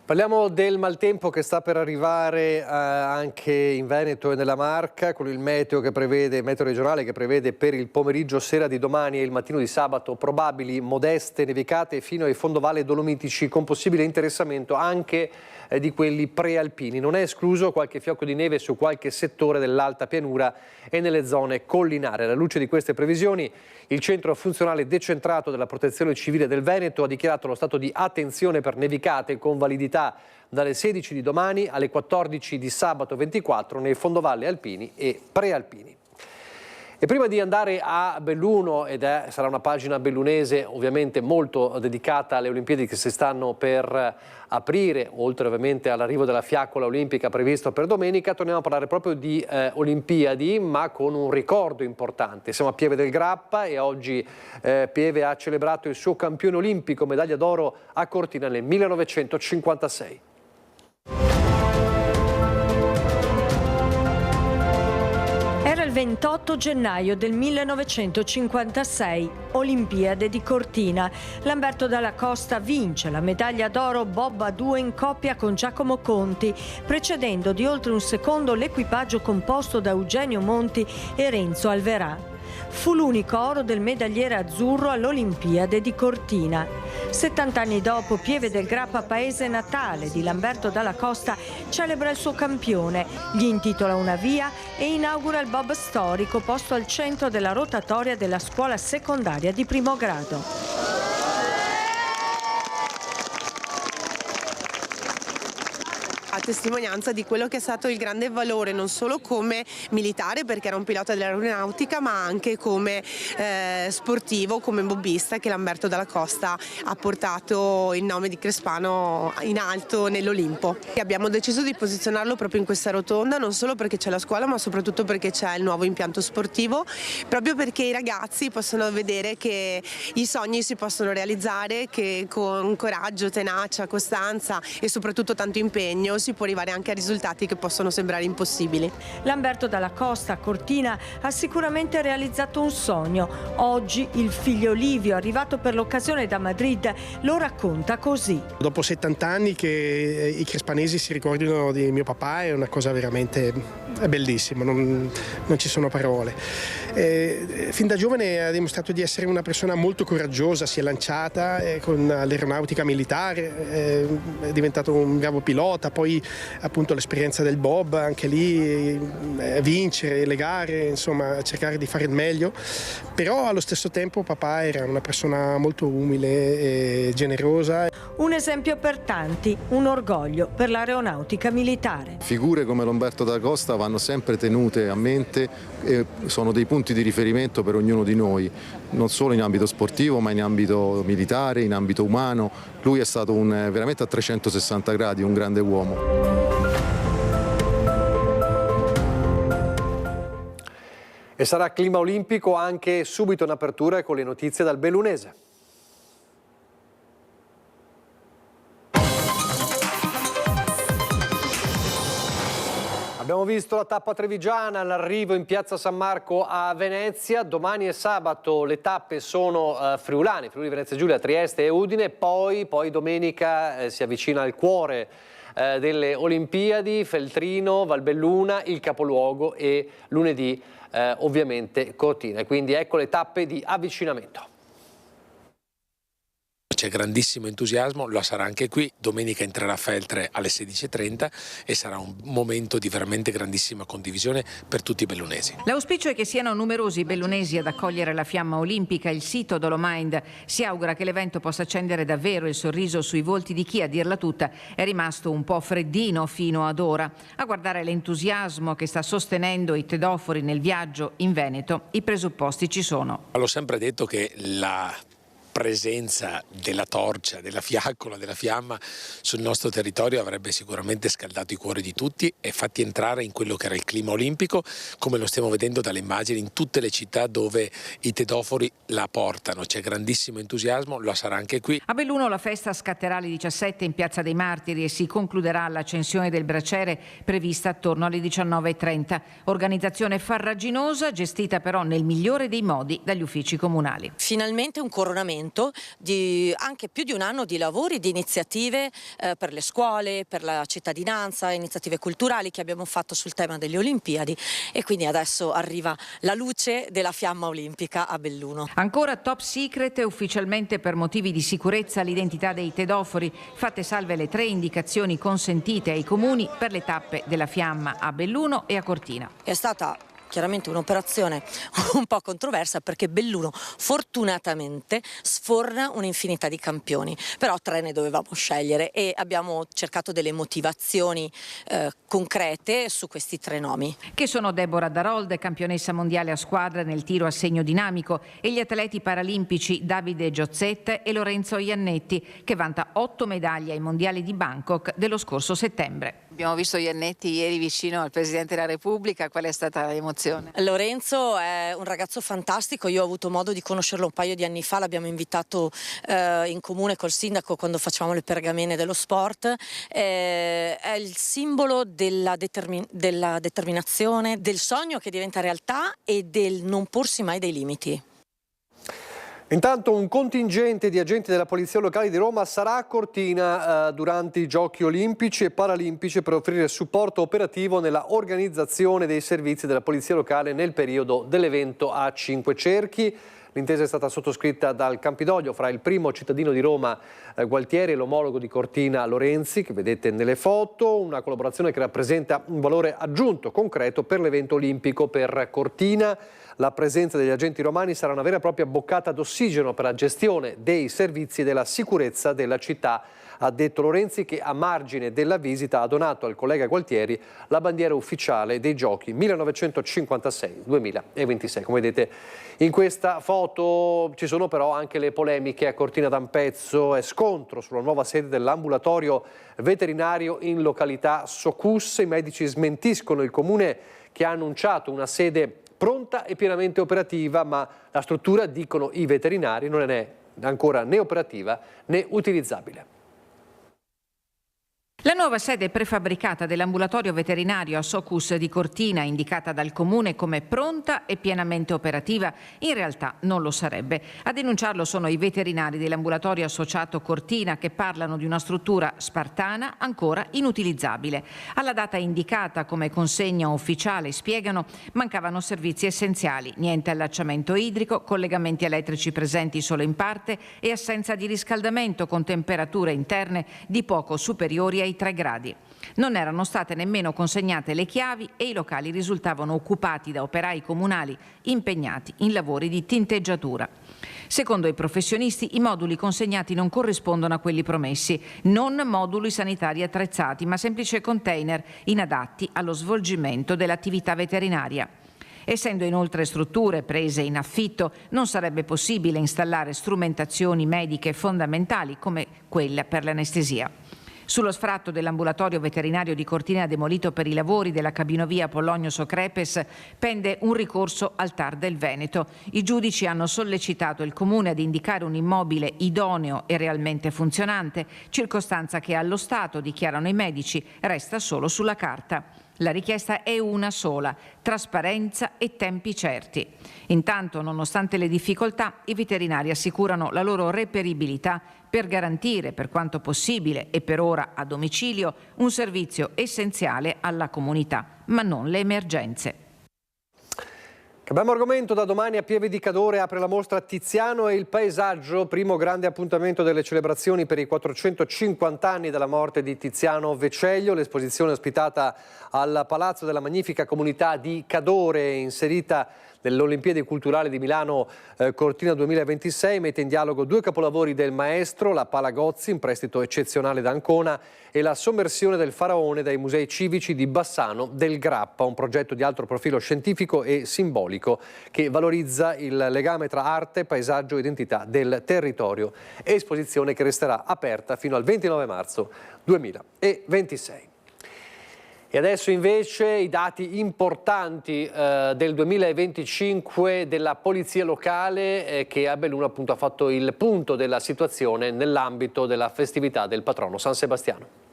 Parliamo del maltempo che sta per arrivare anche in Veneto e nella Marca, con il meteo regionale che prevede per il pomeriggio, sera di domani e il mattino di sabato probabili modeste nevicate fino ai fondovalle dolomitici, con possibile interessamento anche di quelli prealpini. Non è escluso qualche fiocco di neve su qualche settore dell'alta pianura e nelle zone collinari. Alla luce di queste previsioni, il Centro Funzionale Decentrato della Protezione Civile del Veneto ha dichiarato lo stato di attenzione per nevicate con validità dalle 16 di domani alle 14 di sabato 24 nei fondovalle alpini e prealpini. E prima di andare a Belluno, sarà una pagina bellunese ovviamente molto dedicata alle Olimpiadi che si stanno per aprire, oltre ovviamente all'arrivo della fiaccola olimpica previsto per domenica, torniamo a parlare proprio di Olimpiadi, ma con un ricordo importante. Siamo a Pieve del Grappa e oggi Pieve ha celebrato il suo campione olimpico, medaglia d'oro a Cortina nel 1956. Era il 28 gennaio del 1956, Olimpiade di Cortina. Lamberto Dalla Costa vince la medaglia d'oro bob a 2 in coppia con Giacomo Conti, precedendo di oltre un secondo l'equipaggio composto da Eugenio Monti e Renzo Alverà. Fu l'unico oro del medagliere azzurro all'Olimpiade di Cortina. 70 anni dopo, Pieve del Grappa, paese natale di Lamberto Dalla Costa, celebra il suo campione, gli intitola una via e inaugura il bob storico posto al centro della rotatoria della scuola secondaria di primo grado. A testimonianza di quello che è stato il grande valore non solo come militare, perché era un pilota dell'aeronautica, ma anche come sportivo, come bobbista, che Lamberto Dalla Costa ha portato il nome di Crespano in alto nell'Olimpo. E abbiamo deciso di posizionarlo proprio in questa rotonda, non solo perché c'è la scuola, ma soprattutto perché c'è il nuovo impianto sportivo, proprio perché i ragazzi possono vedere che i sogni si possono realizzare, che con coraggio, tenacia, costanza e soprattutto tanto impegno si può arrivare anche a risultati che possono sembrare impossibili. Lamberto Dalla Costa a Cortina ha sicuramente realizzato un sogno. Oggi il figlio Livio, arrivato per l'occasione da Madrid, lo racconta così. Dopo 70 anni che i crespanesi si ricordino di mio papà è una cosa veramente bellissima, non ci sono parole. Fin da giovane ha dimostrato di essere una persona molto coraggiosa, si è lanciata con l'aeronautica militare, è diventato un bravo pilota, poi appunto l'esperienza del bob, anche lì vincere le gare, insomma cercare di fare il meglio, però allo stesso tempo papà era una persona molto umile e generosa. Un esempio per tanti, un orgoglio per l'aeronautica militare. Figure come Lamberto Dalla Costa vanno sempre tenute a mente e sono dei punti di riferimento per ognuno di noi, non solo in ambito sportivo ma in ambito militare, in ambito umano. Lui è stato veramente a 360 gradi, un grande uomo. E sarà clima olimpico anche subito in apertura con le notizie dal bellunese. Abbiamo visto la tappa trevigiana, l'arrivo in piazza San Marco a Venezia. Domani e sabato le tappe sono friulane, Friuli Venezia Giulia, Trieste e Udine. Poi domenica si avvicina al cuore delle Olimpiadi, Feltrino, Valbelluna, il capoluogo e lunedì ovviamente Cortina. Quindi ecco le tappe di avvicinamento. C'è grandissimo entusiasmo, lo sarà anche qui, domenica entrerà Feltre alle 16:30 e sarà un momento di veramente grandissima condivisione per tutti i bellunesi. L'auspicio è che siano numerosi i bellunesi ad accogliere la fiamma olimpica. Il sito Dolomind si augura che l'evento possa accendere davvero il sorriso sui volti di chi, a dirla tutta, è rimasto un po' freddino fino ad ora. A guardare l'entusiasmo che sta sostenendo i tedofori nel viaggio in Veneto, i presupposti ci sono. L'ho sempre detto che la presenza della torcia, della fiaccola, della fiamma sul nostro territorio avrebbe sicuramente scaldato i cuori di tutti e fatti entrare in quello che era il clima olimpico, come lo stiamo vedendo dalle immagini in tutte le città dove i tedofori la portano. C'è grandissimo entusiasmo, lo sarà anche qui. A Belluno la festa scatterà alle 17 in Piazza dei Martiri e si concluderà all'accensione del braciere prevista attorno alle 19:30. Organizzazione farraginosa, gestita però nel migliore dei modi dagli uffici comunali. Finalmente un coronamento di anche più di un anno di lavori, di iniziative per le scuole, per la cittadinanza, iniziative culturali che abbiamo fatto sul tema delle Olimpiadi, e quindi adesso arriva la luce della fiamma olimpica a Belluno. Ancora top secret e ufficialmente per motivi di sicurezza l'identità dei tedofori, fatte salve le 3 indicazioni consentite ai comuni per le tappe della fiamma a Belluno e a Cortina. È stata chiaramente un'operazione un po' controversa perché Belluno fortunatamente sforna un'infinità di campioni, però 3 ne dovevamo scegliere e abbiamo cercato delle motivazioni concrete su questi 3 nomi. Che sono Deborah Darold, campionessa mondiale a squadra nel tiro a segno dinamico, e gli atleti paralimpici Davide Giozzet e Lorenzo Iannetti, che vanta 8 medaglie ai mondiali di Bangkok dello scorso settembre. Abbiamo visto Iannetti ieri vicino al Presidente della Repubblica, qual è stata l'emozione? Lorenzo è un ragazzo fantastico, io ho avuto modo di conoscerlo un paio di anni fa, l'abbiamo invitato in comune col sindaco quando facevamo le pergamene dello sport, è il simbolo della determinazione, del sogno che diventa realtà e del non porsi mai dei limiti. Intanto un contingente di agenti della Polizia Locale di Roma sarà a Cortina durante i Giochi Olimpici e Paralimpici per offrire supporto operativo nella organizzazione dei servizi della Polizia Locale nel periodo dell'evento a 5 cerchi. L'intesa è stata sottoscritta dal Campidoglio fra il primo cittadino di Roma Gualtieri e l'omologo di Cortina Lorenzi, che vedete nelle foto, una collaborazione che rappresenta un valore aggiunto concreto per l'evento olimpico. Per Cortina la presenza degli agenti romani sarà una vera e propria boccata d'ossigeno per la gestione dei servizi e della sicurezza della città, ha detto Lorenzi, che a margine della visita ha donato al collega Gualtieri la bandiera ufficiale dei Giochi 1956-2026. Come vedete in questa foto ci sono però anche le polemiche a Cortina d'Ampezzo e scontro sulla nuova sede dell'ambulatorio veterinario in località Socus. I medici smentiscono il comune che ha annunciato una sede pronta e pienamente operativa, ma la struttura, dicono i veterinari, non è ancora né operativa né utilizzabile. La nuova sede prefabbricata dell'ambulatorio veterinario a Socus di Cortina, indicata dal comune come pronta e pienamente operativa, in realtà non lo sarebbe. A denunciarlo sono i veterinari dell'ambulatorio associato Cortina, che parlano di una struttura spartana ancora inutilizzabile. Alla data indicata come consegna ufficiale, spiegano, mancavano servizi essenziali, niente allacciamento idrico, collegamenti elettrici presenti solo in parte e assenza di riscaldamento con temperature interne di poco superiori ai 3 gradi. Non erano state nemmeno consegnate le chiavi e i locali risultavano occupati da operai comunali impegnati in lavori di tinteggiatura. Secondo i professionisti, i moduli consegnati non corrispondono a quelli promessi, non moduli sanitari attrezzati, ma semplici container inadatti allo svolgimento dell'attività veterinaria. Essendo inoltre strutture prese in affitto, non sarebbe possibile installare strumentazioni mediche fondamentali come quella per l'anestesia. Sullo sfratto dell'ambulatorio veterinario di Cortina demolito per i lavori della cabinovia Pollogno-Socrepes pende un ricorso al TAR del Veneto. I giudici hanno sollecitato il comune ad indicare un immobile idoneo e realmente funzionante, circostanza che allo stato, dichiarano i medici, resta solo sulla carta. La richiesta è una sola: trasparenza e tempi certi. Intanto, nonostante le difficoltà, i veterinari assicurano la loro reperibilità per garantire, per quanto possibile e per ora a domicilio, un servizio essenziale alla comunità, ma non le emergenze. Cambiamo argomento. Da domani a Pieve di Cadore apre la mostra Tiziano e il paesaggio, primo grande appuntamento delle celebrazioni per i 450 anni dalla morte di Tiziano Veceglio. L'esposizione ospitata al Palazzo della Magnifica Comunità di Cadore, inserita delle Olimpiadi Culturali di Milano Cortina 2026. Mette in dialogo 2 capolavori del maestro, la Pala Gozzi, in prestito eccezionale da Ancona, e la sommersione del Faraone dai musei civici di Bassano del Grappa, un progetto di alto profilo scientifico e simbolico che valorizza il legame tra arte, paesaggio e identità del territorio. Esposizione che resterà aperta fino al 29 marzo 2026. E adesso invece i dati importanti del 2025 della Polizia Locale che a Belluno appunto ha fatto il punto della situazione nell'ambito della festività del patrono San Sebastiano.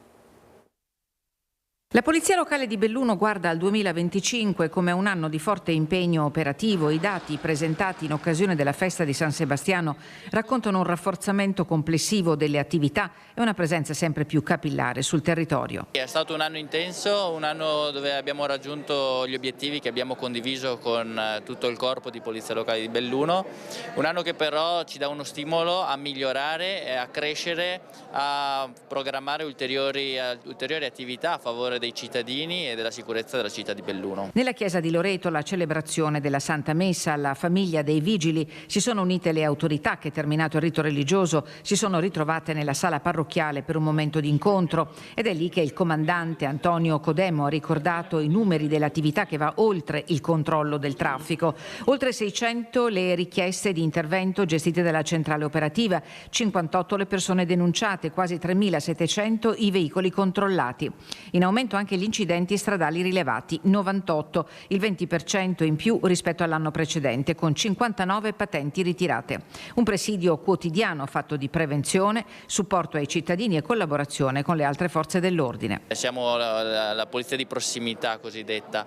La Polizia Locale di Belluno guarda al 2025 come un anno di forte impegno operativo. I dati presentati in occasione della festa di San Sebastiano raccontano un rafforzamento complessivo delle attività e una presenza sempre più capillare sul territorio. È stato un anno intenso, un anno dove abbiamo raggiunto gli obiettivi che abbiamo condiviso con tutto il corpo di Polizia Locale di Belluno, un anno che però ci dà uno stimolo a migliorare, a crescere, a programmare ulteriori attività a favore dei cittadini e della sicurezza della città di Belluno. Nella chiesa di Loreto, la celebrazione della Santa Messa, alla famiglia dei vigili si sono unite le autorità che, terminato il rito religioso, si sono ritrovate nella sala parrocchiale per un momento di incontro, ed è lì che il comandante Antonio Codemo ha ricordato i numeri dell'attività che va oltre il controllo del traffico. Oltre 600 le richieste di intervento gestite dalla centrale operativa, 58 le persone denunciate, quasi 3.700 i veicoli controllati. In aumento anche gli incidenti stradali rilevati, 98, il 20% in più rispetto all'anno precedente, con 59 patenti ritirate. Un presidio quotidiano fatto di prevenzione, supporto ai cittadini e collaborazione con le altre forze dell'ordine. Siamo la polizia di prossimità cosiddetta,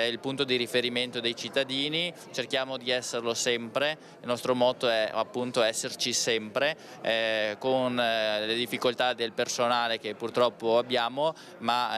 il punto di riferimento dei cittadini, cerchiamo di esserlo sempre, il nostro motto è appunto esserci sempre, con le difficoltà del personale che purtroppo abbiamo, ma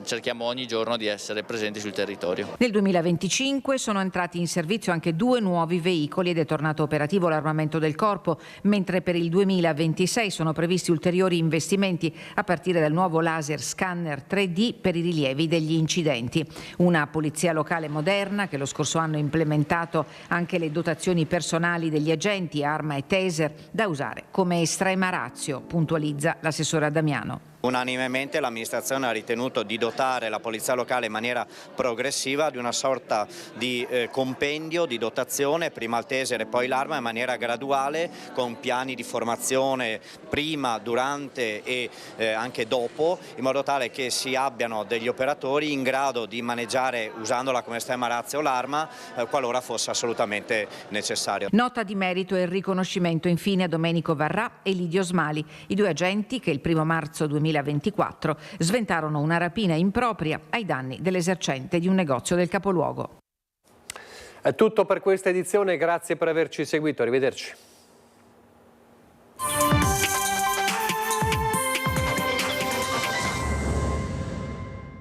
cerchiamo ogni giorno di essere presenti sul territorio. Nel 2025 sono entrati in servizio anche 2 nuovi veicoli ed è tornato operativo l'armamento del corpo, mentre per il 2026 sono previsti ulteriori investimenti a partire dal nuovo laser scanner 3D per i rilievi degli incidenti. Una polizia locale moderna che lo scorso anno ha implementato anche le dotazioni personali degli agenti, arma e taser, da usare come estrema ratio, puntualizza l'assessore Damiano. Unanimemente l'amministrazione ha ritenuto di dotare la Polizia Locale in maniera progressiva di una sorta di compendio di dotazione, prima il taser e poi l'arma, in maniera graduale, con piani di formazione prima, durante e anche dopo, in modo tale che si abbiano degli operatori in grado di maneggiare, usandola come estrema ratio, l'arma qualora fosse assolutamente necessario. Nota di merito e il riconoscimento infine a Domenico Varrà e Lidio Smali, i 2 agenti che il 1 marzo 2024 sventarono una rapina impropria ai danni dell'esercente di un negozio del capoluogo. È tutto per questa edizione, grazie per averci seguito, arrivederci.